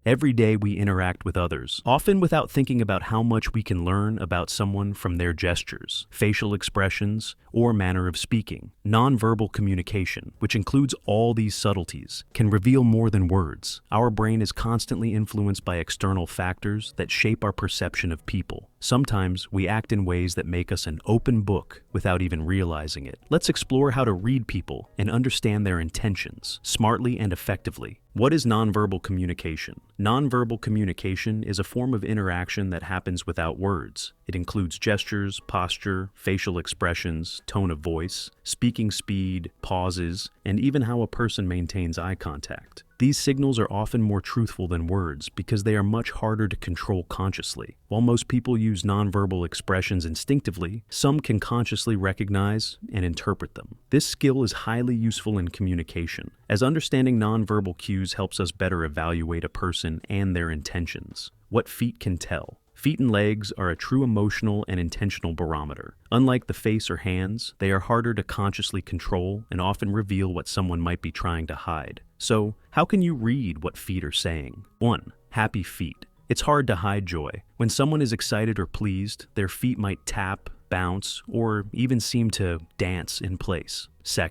Every day we interact with others, often without thinking about how much we can learn about someone from their gestures, facial expressions, or manner of speaking. Nonverbal communication, which includes all these subtleties, can reveal more than words. Our brain is constantly influenced by external factors that shape our perception of people. Sometimes we act in ways that make us an open book without even realizing it. Let's explore how to read people and understand their intentions smartly and effectively. What is nonverbal communication? Nonverbal communication is a form of interaction that happens without words. It includes gestures, posture, facial expressions, tone of voice, speaking speed, pauses, and even how a person maintains eye contact. These signals are often more truthful than words because they are much harder to control consciously. While most people use nonverbal expressions instinctively, some can consciously recognize and interpret them. This skill is highly useful in communication, as understanding nonverbal cues helps us better evaluate a person and their intentions. What feet can tell. Feet and legs are a true emotional and intentional barometer. Unlike the face or hands, they are harder to consciously control and often reveal what someone might be trying to hide. So, how can you read what feet are saying? 1. Happy feet. It's hard to hide joy. When someone is excited or pleased, their feet might tap, bounce, or even seem to dance in place. 2.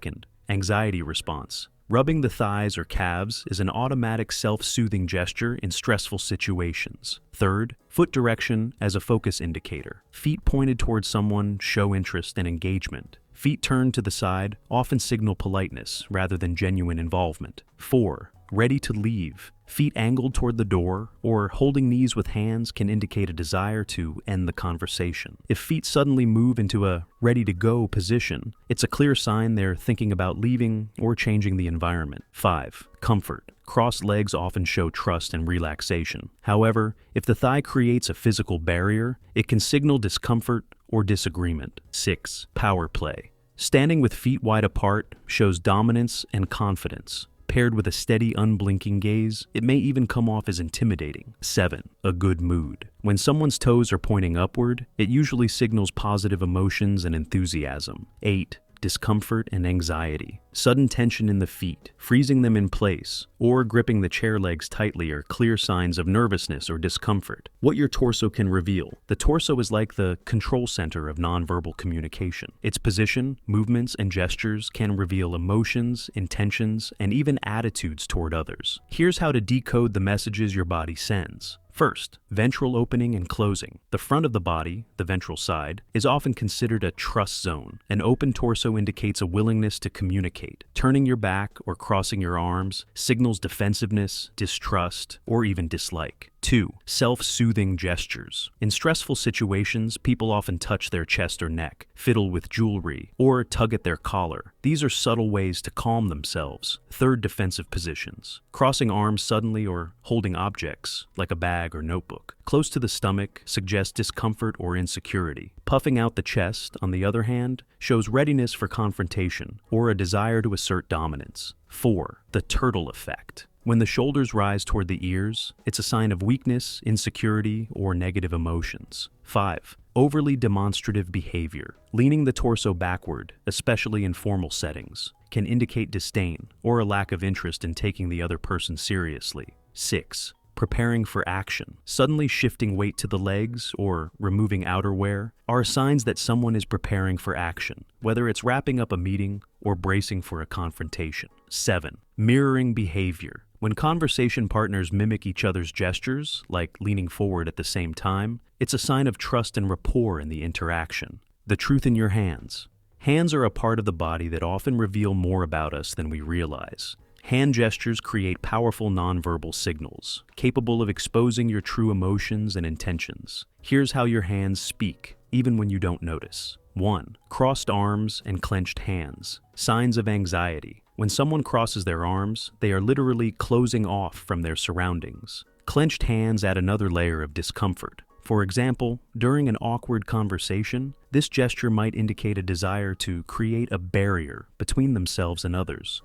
Anxiety response. Rubbing the thighs or calves is an automatic self-soothing gesture in stressful situations. 3. Foot direction as a focus indicator. Feet pointed towards someone show interest and engagement. Feet turned to the side often signal politeness rather than genuine involvement. 4. Ready to leave. Feet angled toward the door or holding knees with hands can indicate a desire to end the conversation. If feet suddenly move into a ready-to-go position, it's a clear sign they're thinking about leaving or changing the environment. 5. Comfort. Crossed legs often show trust and relaxation. However, if the thigh creates a physical barrier, it can signal discomfort or disagreement. 6. Power play. Standing with feet wide apart shows dominance and confidence. Paired with a steady, unblinking gaze, it may even come off as intimidating. 7. A good mood. When someone's toes are pointing upward, it usually signals positive emotions and enthusiasm. 8. Discomfort and anxiety. Sudden tension in the feet, freezing them in place, or gripping the chair legs tightly are clear signs of nervousness or discomfort. What your torso can reveal. The torso is like the control center of nonverbal communication. Its position, movements, and gestures can reveal emotions, intentions, and even attitudes toward others. Here's how to decode the messages your body sends. First, ventral opening and closing. The front of the body, the ventral side, is often considered a trust zone. An open torso indicates a willingness to communicate. Turning your back or crossing your arms signals defensiveness, distrust, or even dislike. 2. Self-soothing gestures. In stressful situations, people often touch their chest or neck, fiddle with jewelry, or tug at their collar. These are subtle ways to calm themselves. 3. Defensive positions. Crossing arms suddenly or holding objects, like a bag or notebook, close to the stomach suggests discomfort or insecurity. Puffing out the chest, on the other hand, shows readiness for confrontation or a desire to assert dominance. 4. The turtle effect. When the shoulders rise toward the ears, it's a sign of weakness, insecurity, or negative emotions. 5. Overly demonstrative behavior. Leaning the torso backward, especially in formal settings, can indicate disdain or a lack of interest in taking the other person seriously. 6. Preparing for action. Suddenly shifting weight to the legs or removing outerwear are signs that someone is preparing for action, whether it's wrapping up a meeting or bracing for a confrontation. 7. Mirroring behavior. When conversation partners mimic each other's gestures, like leaning forward at the same time, it's a sign of trust and rapport in the interaction. The truth in your hands. Hands are a part of the body that often reveal more about us than we realize. Hand gestures create powerful nonverbal signals, capable of exposing your true emotions and intentions. Here's how your hands speak, even when you don't notice. 1. Crossed arms and clenched hands. Signs of anxiety. When someone crosses their arms, they are literally closing off from their surroundings. Clenched hands add another layer of discomfort. For example, during an awkward conversation, this gesture might indicate a desire to create a barrier between themselves and others.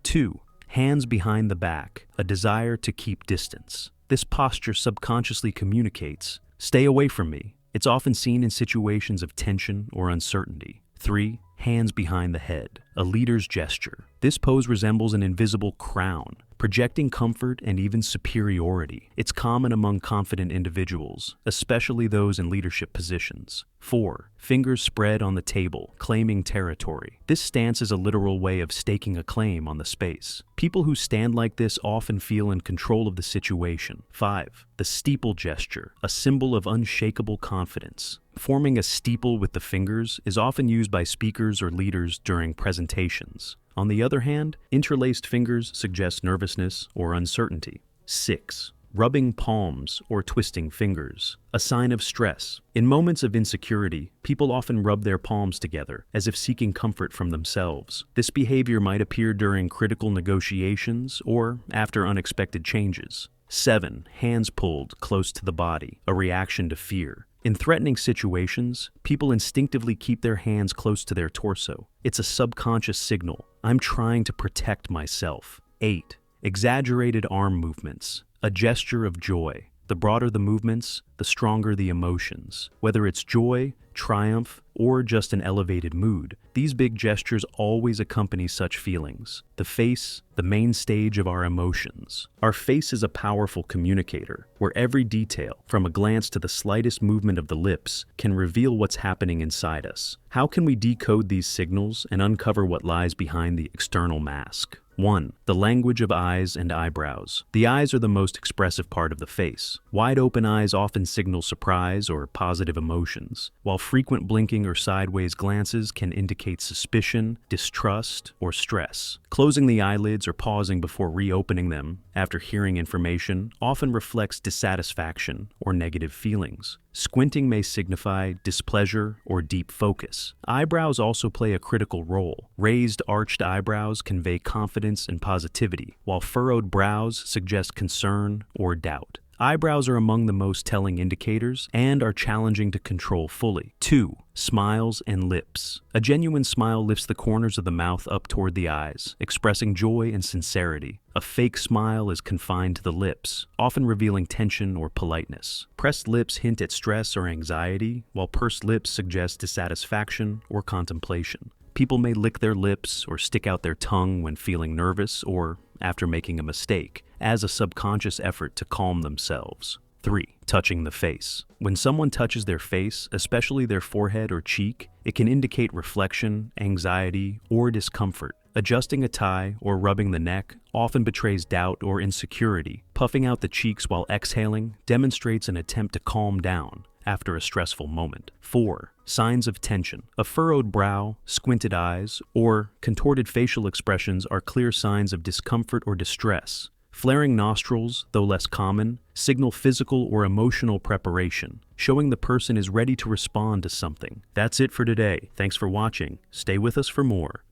2. Hands behind the back, a desire to keep distance. This posture subconsciously communicates, "Stay away from me." It's often seen in situations of tension or uncertainty. 3. Hands behind the head, A leader's gesture. This pose resembles an invisible crown, projecting comfort and even superiority. It's common among confident individuals, especially those in leadership positions. 4. Fingers spread on the table, claiming territory. This stance is a literal way of staking a claim on the space. People who stand like this often feel in control of the situation. 5. The steeple gesture, a symbol of unshakable confidence. Forming a steeple with the fingers is often used by speakers or leaders during presentations. On the other hand, interlaced fingers suggest nervousness or uncertainty. 6. Rubbing palms or twisting fingers, a sign of stress. In moments of insecurity, people often rub their palms together, as if seeking comfort from themselves. This behavior might appear during critical negotiations or after unexpected changes. 7. Hands pulled close to the body, a reaction to fear. In threatening situations, people instinctively keep their hands close to their torso. It's a subconscious signal. I'm trying to protect myself. 8. Exaggerated arm movements, a gesture of joy. The broader the movements, the stronger the emotions. Whether it's joy, triumph, or just an elevated mood, these big gestures always accompany such feelings. The face, the main stage of our emotions. Our face is a powerful communicator, where every detail, from a glance to the slightest movement of the lips, can reveal what's happening inside us. How can we decode these signals and uncover what lies behind the external mask? 1. The language of eyes and eyebrows. The eyes are the most expressive part of the face. Wide open eyes often signal surprise or positive emotions, while frequent blinking or sideways glances can indicate suspicion, distrust, or stress. Closing the eyelids or pausing before reopening them after hearing information often reflects dissatisfaction or negative feelings. Squinting may signify displeasure or deep focus. Eyebrows also play a critical role. Raised, arched eyebrows convey confidence and positivity, while furrowed brows suggest concern or doubt. Eyebrows are among the most telling indicators and are challenging to control fully. 2. Smiles and lips. A genuine smile lifts the corners of the mouth up toward the eyes, expressing joy and sincerity. A fake smile is confined to the lips, often revealing tension or politeness. Pressed lips hint at stress or anxiety, while pursed lips suggest dissatisfaction or contemplation. People may lick their lips or stick out their tongue when feeling nervous or after making a mistake, as a subconscious effort to calm themselves. 3. Touching the face. When someone touches their face, especially their forehead or cheek, it can indicate reflection, anxiety, or discomfort. Adjusting a tie or rubbing the neck often betrays doubt or insecurity. Puffing out the cheeks while exhaling demonstrates an attempt to calm down after a stressful moment. 4. Signs of tension. A furrowed brow, squinted eyes, or contorted facial expressions are clear signs of discomfort or distress. Flaring nostrils, though less common, signal physical or emotional preparation, showing the person is ready to respond to something. That's it for today. Thanks for watching. Stay with us for more.